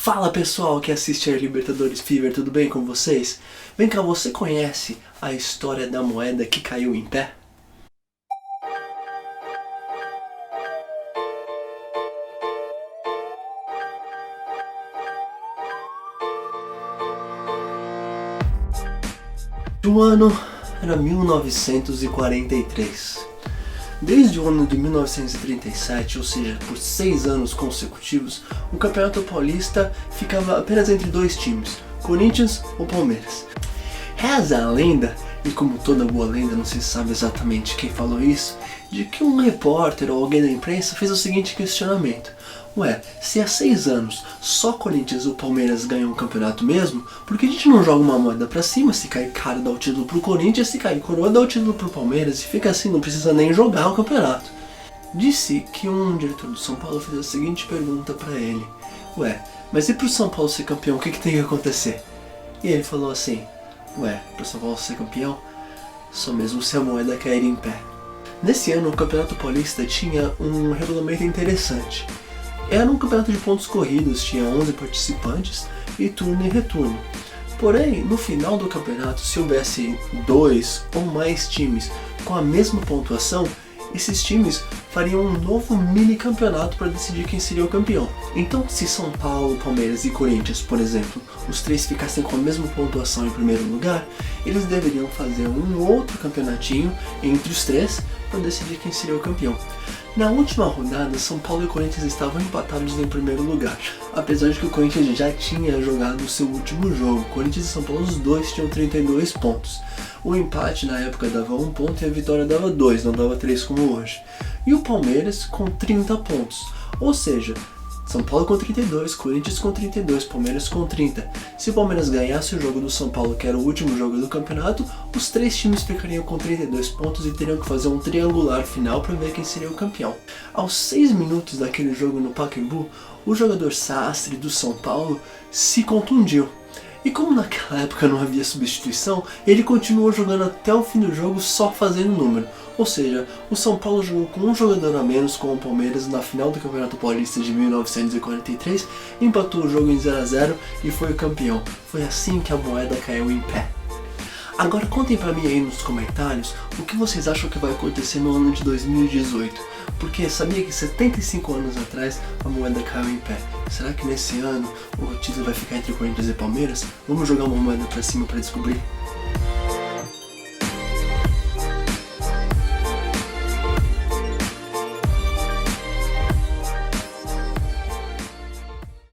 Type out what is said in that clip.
Fala pessoal que assiste a Libertadores Fever, tudo bem com vocês? Vem cá, você conhece a história da moeda que caiu em pé? O ano era 1943. Desde o ano de 1937, ou seja, por 6 anos consecutivos, o Campeonato Paulista ficava apenas entre dois times, Corinthians ou Palmeiras. Reza a lenda, e como toda boa lenda não se sabe exatamente quem falou isso, de que um repórter ou alguém da imprensa fez o seguinte questionamento: ué, se há 6 anos só Corinthians ou Palmeiras ganham o campeonato mesmo, por que a gente não joga uma moeda pra cima? Se cair cara dá o título pro Corinthians, se cair coroa dá o título pro Palmeiras, e fica assim, não precisa nem jogar o campeonato. Disse que um diretor do São Paulo fez a seguinte pergunta pra ele: ué, mas e pro São Paulo ser campeão, o que tem que acontecer? E ele falou assim: ué, pro São Paulo ser campeão, só mesmo se a moeda cair em pé. Nesse ano o Campeonato Paulista tinha um regulamento interessante. Era um campeonato de pontos corridos, tinha 11 participantes e turno e retorno. Porém, no final do campeonato, se houvesse 2 ou mais times com a mesma pontuação, esses times fariam um novo mini campeonato para decidir quem seria o campeão. Então, se São Paulo, Palmeiras e Corinthians, por exemplo, os três ficassem com a mesma pontuação em primeiro lugar, eles deveriam fazer um outro campeonatinho entre os três para decidir quem seria o campeão. Na última rodada, São Paulo e Corinthians estavam empatados em primeiro lugar, apesar de que o Corinthians já tinha jogado o seu último jogo. Corinthians e São Paulo, os dois tinham 32 pontos. O empate na época dava 1 ponto e a vitória dava 2, não dava 3 como hoje. E o Palmeiras com 30 pontos, ou seja, São Paulo com 32, Corinthians com 32, Palmeiras com 30. Se o Palmeiras ganhasse o jogo do São Paulo, que era o último jogo do campeonato, os três times ficariam com 32 pontos e teriam que fazer um triangular final para ver quem seria o campeão. Aos 6 minutos daquele jogo no Pacaembu, o jogador Sastre do São Paulo se contundiu. E como naquela época não havia substituição, ele continuou jogando até o fim do jogo só fazendo número. Ou seja, o São Paulo jogou com um jogador a menos com o Palmeiras na final do Campeonato Paulista de 1943, empatou o jogo em 0-0 e foi o campeão. Foi assim que a moeda caiu em pé. Agora contem pra mim aí nos comentários o que vocês acham que vai acontecer no ano de 2018. Porque sabia que 75 anos atrás a moeda caiu em pé. Será que nesse ano o título vai ficar entre Corinthians e Palmeiras? Vamos jogar uma moeda pra cima pra descobrir?